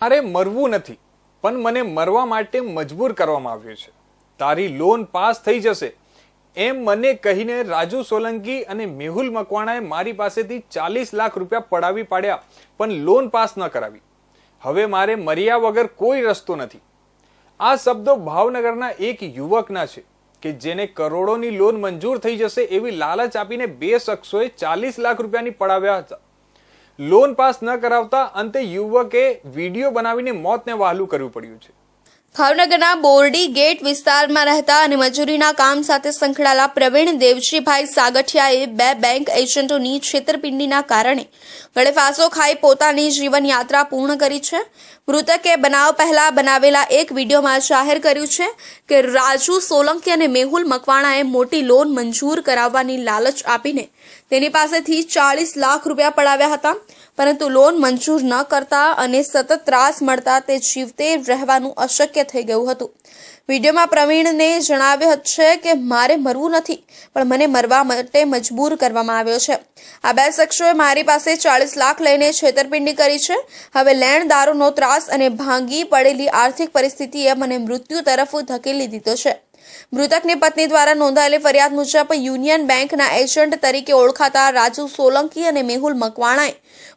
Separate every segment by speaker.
Speaker 1: મારે મરવું નથી પણ મને મરવા માટે મજબૂર કરવામાં આવ્યો છે. તારી લોન પાસ થઈ જશે એમ મને કહીને રાજુ સોલંકી અને મેહુલ મકવાણાએ મારી પાસેથી 40 લાખ રૂપિયા પડાવી પાડ્યા પણ લોન પાસ ન કરાવી. હવે મારે મર્યા વગર કોઈ રસ્તો નથી. આ શબ્દો ભાવનગરના એક યુવકના છે કે જેને કરોડોની લોન મંજૂર થઈ જશે એવી લાલચ આપીને બે શખ્સોએ 40 લાખ રૂપિયાની પડાવ્યા હતા. લોન પાસ ન કરાવતા અંતે યુવકે વિડીયો બનાવીને મોતને વહાલું કરવું પડ્યું છે.
Speaker 2: ભાવનગરના બોરડી ગેટ વિસ્તારમાં રહેતા અને મજૂરીના કામ સાથે સંકળાયેલા પ્રવીણ દેવજીભાઈ સાગઠિયાએ બે બેંક એજન્ટોની છેતરપિંડીના કારણે ગળે ફાંસો ખાઈ પોતાની જીવન યાત્રા પૂર્ણ કરી છે. મૃતકે બનાવ પહેલા બનાવેલા એક વિડીયોમાં જાહેર કર્યું છે કે રાજુ સોલંકી અને મેહુલ મકવાણાએ મોટી લોન મંજૂર કરાવવાની લાલચ આપીને તેની પાસેથી 40 લાખ રૂપિયા પડાવ્યા હતા, પરંતુ લોન મંજૂર ન કરતા અને સતત ત્રાસ મળતા તે જીવતે રહેવાનું અશક્ય થઈ ગયું હતું. વિડીયોમાં પ્રવીણને જણાવ્યું છે કે મારે મરવું નથી પણ મને મરવા માટે મજબૂર કરવામાં આવ્યો છે. આ બે શખ્સોએ મારી પાસે 40 લાખ લઈને છેતરપિંડી કરી છે. હવે લેણ દારૂનો ત્રાસ અને ભાંગી પડેલી આર્થિક પરિસ્થિતિએ મને મૃત્યુ તરફ ધકેલી દીધો છે. મૃતકની પત્ની દ્વારા નોંધાયેલી ફરિયાદ મુજબ યુનિયન બેંકના એજન્ટ તરીકે ઓળખાતા રાજુ સોલંકી અને મેહુલ મકવાણાએ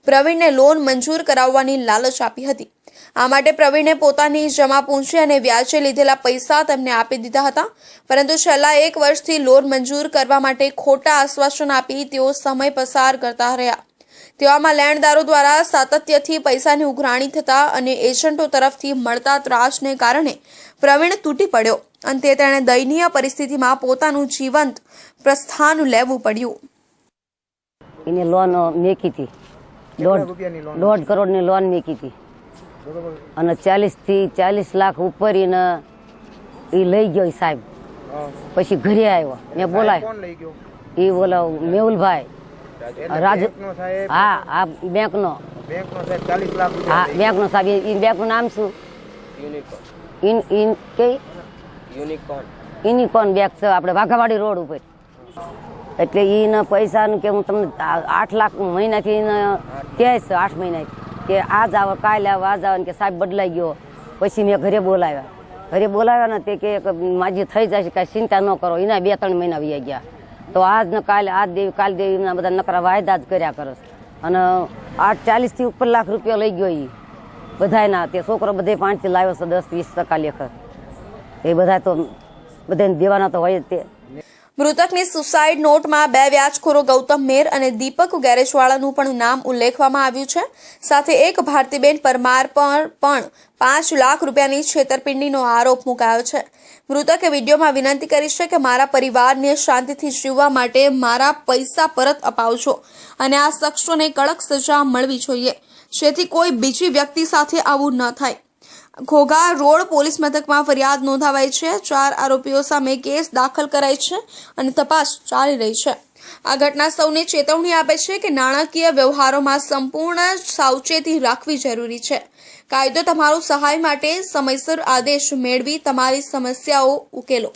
Speaker 2: પ્રવીણને લોન મંજૂર કરાવવાની લાલચ આપી હતી. આ માટે પ્રવીણે પોતાની જમા પૂંજી અને વ્યાજે લીધેલા પૈસા તેમને આપી દીધા હતા, પરંતુ છેલ્લા 1 વર્ષથી લોન મંજૂર કરવા માટે ખોટા આશ્વાસન આપી તેઓ સમય પસાર કરતા રહ્યા. તેવામાં લેણદારો દ્વારા સાતત્યથી પૈસાની ઉઘરાણી થતા અને એજન્ટો તરફથી મળતા ત્રાસને કારણે પ્રવીણ તૂટી પડ્યો. અંતે તેણે દયનીય પરિસ્થિતિમાં પોતાનું જીવંત પ્રસ્થાન લેવું પડ્યું.
Speaker 3: એને લોન મેકી હતી, 1.5 કરોડની લોન મેકી હતી અને 40 લાખ ઉપર એને એ લઈ ગયો સાહેબ. પછી ઘરે આવ્યો, મેં બોલાય એ બોલાવ મેહુલભાઈ રાજુ, હા બેંકનો હા બેંકનો સાહેબ. એ બેંકનું નામ શું? યુનિકોર્ન બેંક છે, આપણે વાઘાવાડી રોડ ઉપર. એટલે એના પૈસાનું કે હું તમને 8 લાખ મહિનાથી એને કહે છે, 8 મહિનાથી કે આજ આવો કાલે આવો આજ આવો કે સાહેબ બદલાઈ ગયો. પછી મેં ઘરે બોલાવ્યા ને તે કે માજી થઈ જશે, કાંઈ ચિંતા ન કરો. એના 2-3 મહિના વહી ગયા. તો આજ ને કાલે આજ દેવી કાલ દેવી એના બધા નકરા વાયદા જ કર્યા કરે. અને 40 થી ઉપર લાખ રૂપિયા લઈ ગયો એ બધાના. તે છોકરો બધે 5 થી લાવ્યો છે, 10-20% લેખે. એ બધા તો બધાને દેવાના તો હોય જ. તે
Speaker 2: મૃતકની સુસાઇડ નોટમાં 2 વ્યાજખોરો ગૌતમ મેર અને દીપક ગેરેજવાળાનું પણ નામ ઉલ્લેખવામાં આવ્યું છે. સાથે એક ભારતીબેન પરમાર પર પણ 5 લાખ રૂપિયાની છેતરપિંડીનો આરોપ મુકાયો છે. મૃતકે વિડીયોમાં વિનંતી કરી છે કે મારા પરિવારને શાંતિથી જીવવા માટે મારા પૈસા પરત અપાવજો અને આ શખ્સોને કડક સજા મળવી જોઈએ, જેથી કોઈ બીજી વ્યક્તિ સાથે આવું ન થાય. ઘોઘા રોડ પોલીસ મથકમાં ફરિયાદ નોંધાવાઈ છે. 4 આરોપીઓ સામે કેસ દાખલ કરાઈ છે અને તપાસ ચાલી રહી છે. આ ઘટના સૌને ચેતવણી આપે છે કે નાણાકીય વ્યવહારોમાં સંપૂર્ણ સાવચેતી રાખવી જરૂરી છે. કાયદો તમારો સહાય માટે સમયસર આદેશ મેળવી તમારી સમસ્યાઓ ઉકેલો.